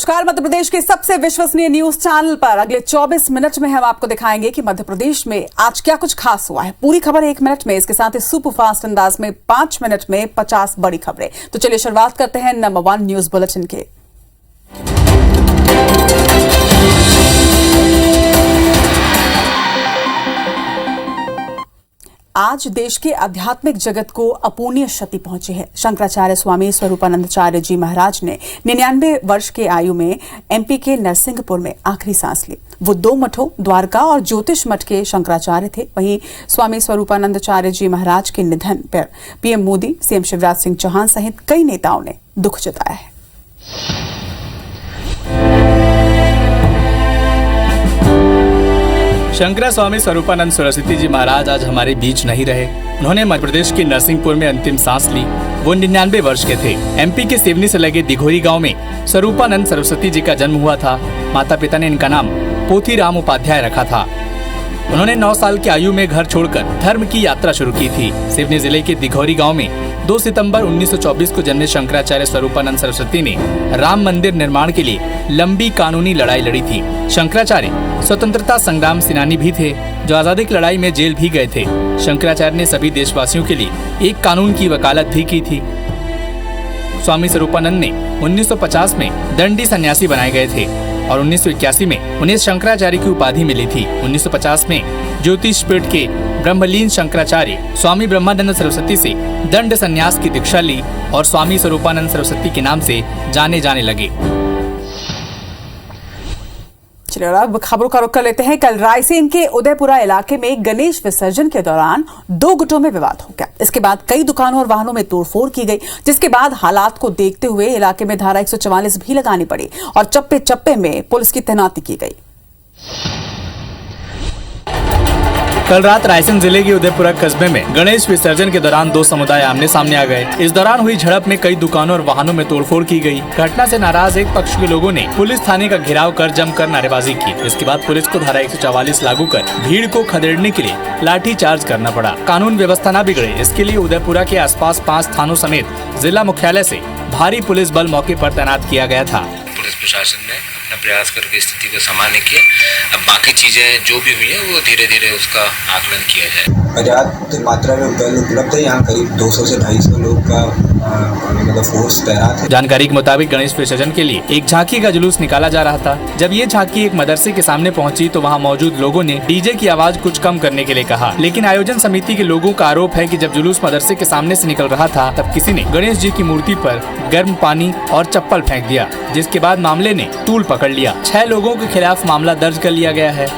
नमस्कार। मध्य प्रदेश के सबसे विश्वसनीय न्यूज चैनल पर अगले 24 मिनट में हम आपको दिखाएंगे कि मध्य प्रदेश में आज क्या कुछ खास हुआ है। पूरी खबर 1 मिनट में, इसके साथ ही सुपर फास्ट अंदाज में 5 मिनट में 50 बड़ी खबरें। तो चलिए शुरुआत करते हैं नंबर 1 न्यूज बुलेटिन के। आज देश के आध्यात्मिक जगत को अपूर्णीय क्षति पहुंची है। शंकराचार्य स्वामी स्वरूपानंदाचार्य जी महाराज ने 99 वर्ष के आयु में एमपी के नरसिंहपुर में आखिरी सांस ली। वो 2 मठों द्वारका और ज्योतिष मठ के शंकराचार्य थे। वहीं स्वामी स्वरूपानंदाचार्य जी महाराज के निधन पर पीएम मोदी, सीएम शिवराज सिंह चौहान सहित कई नेताओं ने दुख जताया है। शंकरा स्वामी स्वरूपानंद सरस्वती जी महाराज आज हमारे बीच नहीं रहे। उन्होंने मध्य प्रदेश के नरसिंहपुर में अंतिम सांस ली। वो 99 वर्ष के थे। एमपी के सिवनी से लगे दिघोरी गांव में स्वरूपानंद सरस्वती जी का जन्म हुआ था। माता पिता ने इनका नाम पोथीराम उपाध्याय रखा था। उन्होंने 9 साल की आयु में घर छोड़कर धर्म की यात्रा शुरू की थी। सिवनी जिले के दिघोरी गांव में 2 सितंबर 1924 को जन्मे शंकराचार्य स्वरूपानंद सरस्वती ने राम मंदिर निर्माण के लिए लंबी कानूनी लड़ाई लड़ी थी। शंकराचार्य स्वतंत्रता संग्राम सेनानी भी थे, जो आजादी की लड़ाई में जेल भी गए थे। शंकराचार्य ने सभी देशवासियों के लिए एक कानून की वकालत भी की थी। स्वामी स्वरूपानंद ने 1950 में दंडी सन्यासी बनाए गए थे और 1981 में उन्हें शंकराचार्य की उपाधि मिली थी। 1950 में ज्योतिष पीठ के ब्रह्मलीन शंकराचार्य स्वामी ब्रह्मानंद सरस्वती से दंड संन्यास की दीक्षा ली और स्वामी स्वरूपानंद सरस्वती के नाम से जाने जाने लगे। चलिए अब खबरों का रुख कर लेते हैं। कल रायसेन के उदयपुरा इलाके में गणेश विसर्जन के दौरान 2 गुटों में विवाद हो गया। इसके बाद कई दुकानों और वाहनों में तोड़फोड़ की गई, जिसके बाद हालात को देखते हुए इलाके में धारा 144 भी लगानी पड़ी और चप्पे चप्पे में पुलिस की तैनाती की गई। कल रात रायसेन जिले के उदयपुरा कस्बे में गणेश विसर्जन के दौरान 2 समुदाय आमने सामने आ गए। इस दौरान हुई झड़प में कई दुकानों और वाहनों में तोड़फोड़ की गई। घटना से नाराज एक पक्ष के लोगों ने पुलिस थाने का घेराव कर जमकर नारेबाजी की। इसके बाद पुलिस को धारा 144 लागू कर भीड़ को खदेड़ने के लिए लाठी चार्ज करना पड़ा। कानून व्यवस्था न बिगड़े, इसके लिए उदयपुरा के आसपास 5 थानों समेत जिला मुख्यालय से भारी पुलिस बल मौके पर तैनात किया गया था। पुलिस प्रशासन ने अपना प्रयास करके स्थिति को सामान्य किया। अब बाकी चीजें जो भी हुई है वो धीरे धीरे उसका आकलन किया जाए। पर्याप्त मात्रा में बल उपलब्ध है। यहाँ करीब 200 से 250 लोग का मतलब फोर्स तैनात है। जानकारी के मुताबिक गणेश विसर्जन के लिए एक झांकी का जुलूस निकाला जा रहा था। जब ये झांकी एक मदरसे के सामने पहुंची तो वहां मौजूद लोगों ने डीजे की आवाज कुछ कम करने के लिए कहा, लेकिन आयोजन समिति के लोगों का आरोप है कि जब जुलूस मदरसे के सामने से निकल रहा था तब किसी ने गणेश जी की मूर्ति पर गर्म पानी और चप्पल फेंक दिया, जिसके बाद मामले ने तूल पकड़ लिया। 6 लोगों के खिलाफ मामला दर्ज कर लिया गया है।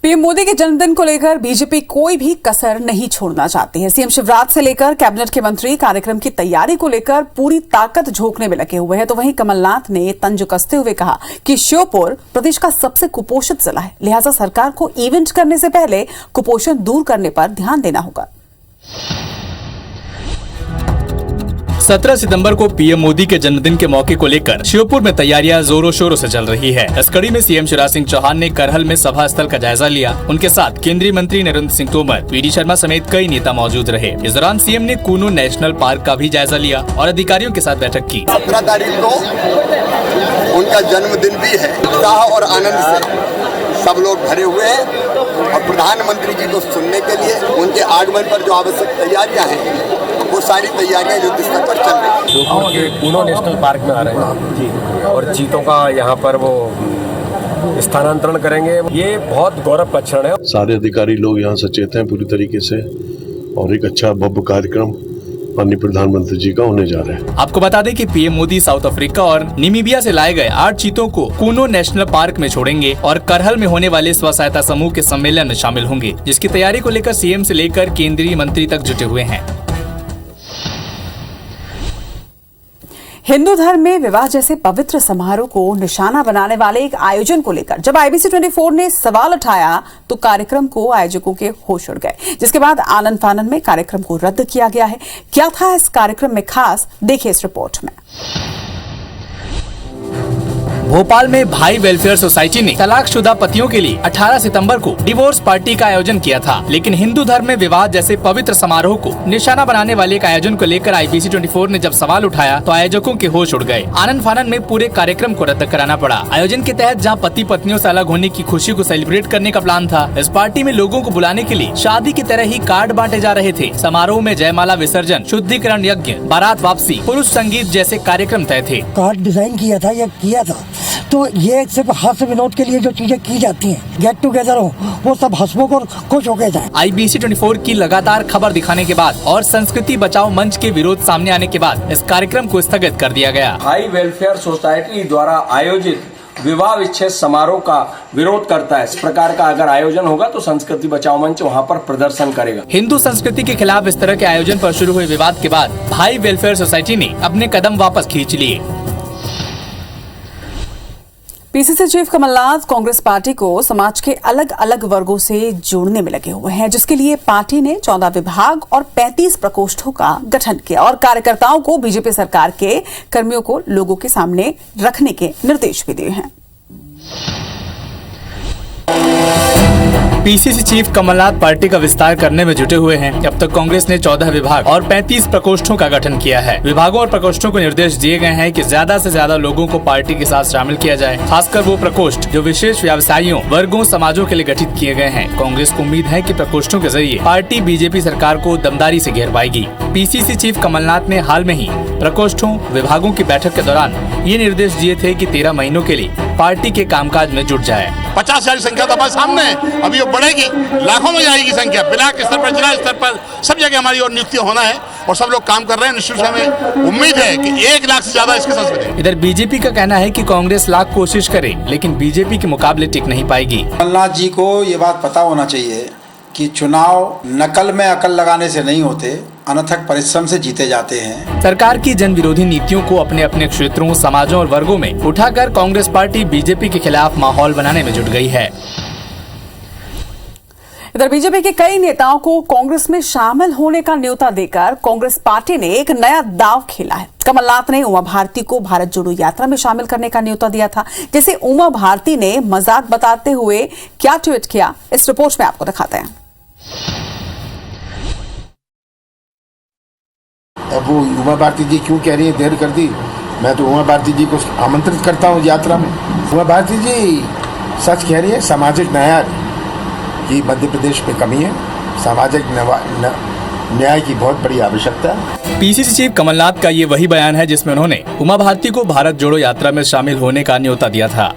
पीएम मोदी के जन्मदिन को लेकर बीजेपी कोई भी कसर नहीं छोड़ना चाहती है। सीएम शिवराज से लेकर कैबिनेट के मंत्री कार्यक्रम की तैयारी को लेकर पूरी ताकत झोंकने में लगे हुए हैं। तो वहीं कमलनाथ ने तंज कसते हुए कहा कि श्योपुर प्रदेश का सबसे कुपोषित जिला है, लिहाजा सरकार को इवेंट करने से पहले कुपोषण दूर करने पर ध्यान देना होगा। 17 सितंबर को पीएम मोदी के जन्मदिन के मौके को लेकर श्योपुर में तैयारियां जोरों शोरों से चल रही है। इस कड़ी में सीएम शिवराज सिंह चौहान ने करहल में सभा स्थल का जायजा लिया। उनके साथ केंद्रीय मंत्री नरेंद्र सिंह तोमर, वीडी शर्मा समेत कई नेता मौजूद रहे। इस दौरान सीएम ने कूनो नेशनल पार्क का भी जायजा लिया और अधिकारियों के साथ बैठक की। 17 तारीख को उनका जन्मदिन भी है। उत्साह और आनंद से सब लोग भरे हुए हैं और प्रधानमंत्री जी को सुनने के लिए उनके आगमन पर जो आवश्यक तैयारियां हैं वो सारी तैयारियां युद्ध स्तर पर चल रही हैं। ये कूनो नेशनल पार्क में आ रहे हैं और चीतों का यहाँ पर वो स्थानांतरण करेंगे। ये बहुत गौरव का क्षण है। सारे अधिकारी लोग यहाँ सचेत हैं पूरी तरीके से और एक अच्छा भव्य कार्यक्रम माननीय प्रधानमंत्री जी का होने जा रहे हैं। आपको बता दें कि पीएम मोदी साउथ अफ्रीका और नामीबिया से लाए गए 8 चीतों को कूनो नेशनल पार्क में छोड़ेंगे और करहल में होने वाले स्व सहायता समूह के सम्मेलन में शामिल होंगे, जिसकी तैयारी को लेकर सीएम से लेकर केंद्रीय मंत्री तक जुटे हुए हैं। हिंदू धर्म में विवाह जैसे पवित्र समारोह को निशाना बनाने वाले एक आयोजन को लेकर जब IBC 24 ने सवाल उठाया तो कार्यक्रम को आयोजकों के होश उड़ गए, जिसके बाद आनन फानन में कार्यक्रम को रद्द किया गया है। क्या था इस कार्यक्रम में खास, देखिए इस रिपोर्ट में। भोपाल में भाई वेलफेयर सोसाइटी ने तलाकशुदा पतियों के लिए 18 सितंबर को डिवोर्स पार्टी का आयोजन किया था, लेकिन हिंदू धर्म में विवाह जैसे पवित्र समारोह को निशाना बनाने वाले एक आयोजन को लेकर IBC 24 ने जब सवाल उठाया तो आयोजकों के होश उड़ गए। आनन फानन में पूरे कार्यक्रम को रद्द कराना पड़ा। आयोजन के तहत जहां पति पत्नियों से अलग होने की खुशी को सेलिब्रेट करने का प्लान था, इस पार्टी में लोगों को बुलाने के लिए शादी की तरह ही कार्ड बांटे जा रहे थे। समारोह में जयमाला विसर्जन, शुद्धिकरण यज्ञ, बारात वापसी, पुरुष संगीत जैसे कार्यक्रम तय थे। कार्ड डिजाइन किया था तो ये सिर्फ हास्य विनोद के लिए जो चीजें की जाती हैं, गेट टुगेदर हो, वो सब हंसमुख और खुश होके जाए। IBC 24 की लगातार खबर दिखाने के बाद और संस्कृति बचाओ मंच के विरोध सामने आने के बाद इस कार्यक्रम को स्थगित कर दिया गया। भाई वेलफेयर सोसाइटी द्वारा आयोजित विवाह विच्छेद समारोह का विरोध करता है। इस प्रकार का अगर आयोजन होगा तो संस्कृति बचाओ मंच वहां पर प्रदर्शन करेगा। हिंदू संस्कृति के खिलाफ इस तरह के आयोजन पर शुरू हुए विवाद के बाद भाई वेलफेयर सोसाइटी ने अपने कदम वापस खींच लिए। PCC chief Kamal Nath Congress party को समाज के अलग अलग वर्गों से जोड़ने में लगे हुए हैं, जिसके लिए पार्टी ने 14 विभाग और 35 प्रकोष्ठों का गठन किया और कार्यकर्ताओं को बीजेपी सरकार के कर्मियों को लोगों के सामने रखने के निर्देश भी दिए हैं। PCC चीफ कमलनाथ पार्टी का विस्तार करने में जुटे हुए हैं। अब तक कांग्रेस ने 14 विभाग और 35 प्रकोष्ठों का गठन किया है। विभागों और प्रकोष्ठों को निर्देश दिए गए हैं कि ज्यादा से ज्यादा लोगों को पार्टी के साथ शामिल किया जाए, खासकर वो प्रकोष्ठ जो विशेष व्यवसायियों, वर्गों, समाजों के लिए गठित किए गए हैं। कांग्रेस को उम्मीद है कि प्रकोष्ठों के जरिए पार्टी बीजेपी सरकार को दमदारी से घेर पाएगी। PCC चीफ कमलनाथ ने हाल में ही प्रकोष्ठों, विभागों की बैठक के दौरान ये निर्देश दिए थे कि 13 महीनों के लिए पार्टी के कामकाज में जुट जाए। 50,000 संख्या तो हमारे सामने है, अभी वो बढ़ेगी, लाखों में जाएगी संख्या। ब्लॉक स्तर पर, जिला स्तर पर, सब जगह हमारी और नियुक्ति होना है और सब लोग काम कर रहे हैं। निश्चित हमें उम्मीद है कि 1 लाख से ज्यादा इसके साथ बनेंगे। इधर बीजेपी का कहना है कि कांग्रेस लाख कोशिश करे लेकिन बीजेपी के मुकाबले टिक नहीं पाएगी। कमलनाथ जी को ये बात पता होना चाहिए कि चुनाव नकल में अकल लगाने से नहीं होते, अनथक परिश्रम से जीते जाते हैं। सरकार की जन विरोधी नीतियों को अपने अपने क्षेत्रों, समाजों और वर्गों में उठाकर कांग्रेस पार्टी बीजेपी के खिलाफ माहौल बनाने में जुट गई है। इधर बीजेपी के कई नेताओं को कांग्रेस में शामिल होने का न्योता देकर कांग्रेस पार्टी ने एक नया दांव खेला है। कमलनाथ ने उमा भारती को भारत जोड़ो यात्रा में शामिल करने का न्योता दिया था, जैसे उमा भारती ने मजाक बताते हुए क्या ट्वीट किया, इस रिपोर्ट में आपको दिखाते हैं। अब वो उमा भारती जी क्यों कह रही है देर कर दी, मैं तो उमा भारती जी को आमंत्रित करता हूँ यात्रा में। उमा भारती जी सच कह रही है, सामाजिक न्याय की मध्य प्रदेश में कमी है, सामाजिक न्याय की बहुत बड़ी आवश्यकता है। PCC चीफ कमलनाथ का ये वही बयान है जिसमें उन्होंने उमा भारती को भारत जोड़ो यात्रा में शामिल होने का न्योता दिया था।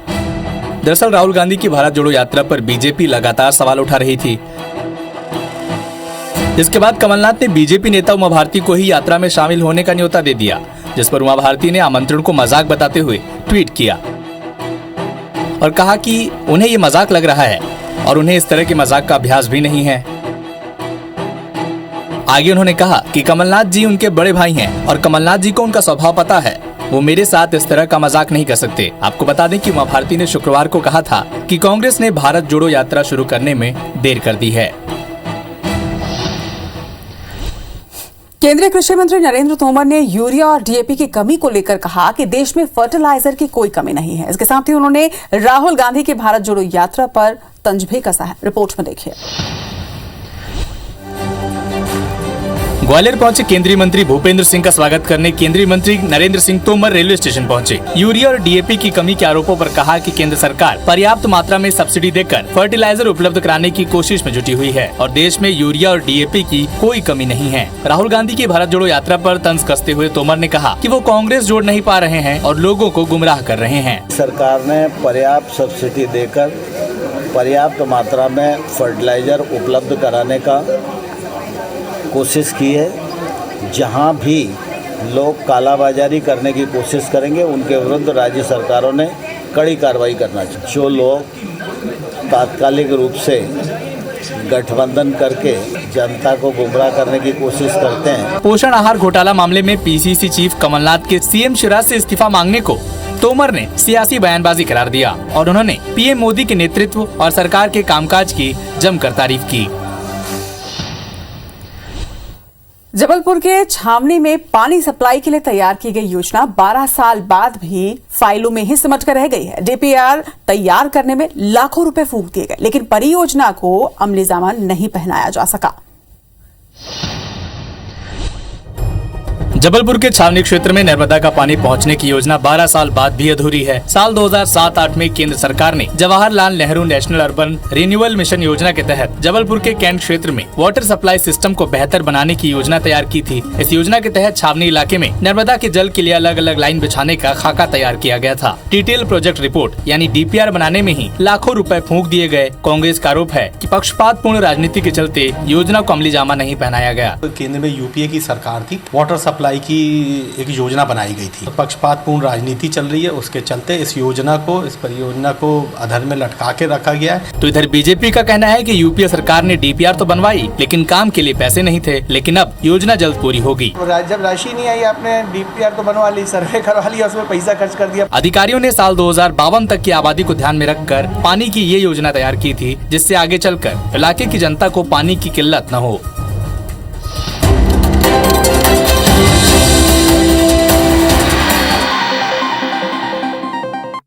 दरअसल राहुल गांधी की भारत जोड़ो यात्रा पर बीजेपी लगातार सवाल उठा रही थी, जिसके बाद कमलनाथ ने बीजेपी नेता उमा भारती को ही यात्रा में शामिल होने का न्योता दे दिया, जिस पर उमा भारती ने आमंत्रण को मजाक बताते हुए ट्वीट किया और कहा कि उन्हें ये मजाक लग रहा है और उन्हें इस तरह के मजाक का अभ्यास भी नहीं है। आगे उन्होंने कहा कि कमलनाथ जी उनके बड़े भाई हैं और कमलनाथ जी को उनका स्वभाव पता है, वो मेरे साथ इस तरह का मजाक नहीं कर सकते। आपको बता दें कि उमा भारती ने शुक्रवार को कहा था कि कांग्रेस ने भारत जोड़ो यात्रा शुरू करने में देर कर दी है। केंद्रीय कृषि मंत्री नरेंद्र तोमर ने यूरिया और DAP की कमी को लेकर कहा कि देश में फर्टिलाइजर की कोई कमी नहीं है। इसके साथ ही उन्होंने राहुल गांधी की भारत जोड़ो यात्रा पर तंज भी कसा है। रिपोर्ट में देखिए। ग्वालियर पहुंचे केंद्रीय मंत्री भूपेंद्र सिंह का स्वागत करने केंद्रीय मंत्री नरेंद्र सिंह तोमर रेलवे स्टेशन पहुंचे। यूरिया और DAP की कमी के आरोपों पर कहा कि केंद्र सरकार पर्याप्त मात्रा में सब्सिडी देकर फर्टिलाइजर उपलब्ध कराने की कोशिश में जुटी हुई है और देश में यूरिया और DAP की कोई कमी नहीं है। राहुल गांधी की भारत जोड़ो यात्रा पर तंज कसते हुए तोमर ने कहा कि वो कांग्रेस जोड़ नहीं पा रहे हैं और लोगों को गुमराह कर रहे हैं। सरकार ने पर्याप्त सब्सिडी देकर पर्याप्त मात्रा में फर्टिलाइजर उपलब्ध कराने का कोशिश की है। जहां भी लोग कालाबाजारी करने की कोशिश करेंगे उनके विरुद्ध राज्य सरकारों ने कड़ी कार्रवाई करना चाहिए। जो लोग तात्कालिक रूप से गठबंधन करके जनता को गुमराह करने की कोशिश करते हैं। पोषण आहार घोटाला मामले में PCC चीफ कमलनाथ के CM शिवराज से इस्तीफा मांगने को तोमर ने सियासी बयानबाजी करार दिया और उन्होंने PM मोदी के नेतृत्व और सरकार के कामकाज की जमकर तारीफ की। जबलपुर के छावनी में पानी सप्लाई के लिए तैयार की गई योजना 12 साल बाद भी फाइलों में ही सिमट कर रह गई है। डीपीआर तैयार करने में लाखों रुपए फूंक दिए गए, लेकिन परियोजना को अमलीजामा नहीं पहनाया जा सका। जबलपुर के छावनी क्षेत्र में नर्मदा का पानी पहुंचने की योजना 12 साल बाद भी अधूरी है। साल 2007-8 में केंद्र सरकार ने Jawaharlal Nehru national urban renewal mission योजना के तहत जबलपुर के कैंट क्षेत्र में वाटर सप्लाई सिस्टम को बेहतर बनाने की योजना तैयार की थी। इस योजना के तहत छावनी इलाके में नर्मदा के जल के लिए अलग अलग लाइन बिछाने का खाका तैयार किया गया था। डिटेल प्रोजेक्ट रिपोर्ट यानी डीपीआर बनाने में ही लाखों रुपए फूंक दिए गए। कांग्रेस का आरोप है कि पक्षपातपूर्ण राजनीति के चलते योजना को अमलीजामा नहीं पहनाया गया। केंद्र में यूपीए की सरकार थी, वाटर सप्लाई की एक योजना बनाई गई थी। पक्षपातपूर्ण राजनीति चल रही है, उसके चलते इस परियोजना को अधर में लटका के रखा गया है। तो इधर बीजेपी का कहना है कि यूपीए सरकार ने डीपीआर तो बनवाई, लेकिन काम के लिए पैसे नहीं थे। लेकिन अब योजना जल्द पूरी होगी। जब राशि नहीं आई, आपने डीपीआर तो बनवा ली, सर्वे करवा लिया, उसमें पैसा खर्च कर दिया। अधिकारियों ने साल 2052 तक की आबादी को ध्यान में रखकर पानी की ये योजना तैयार की थी, जिससे आगे चलकर इलाके की जनता को पानी की किल्लत न हो।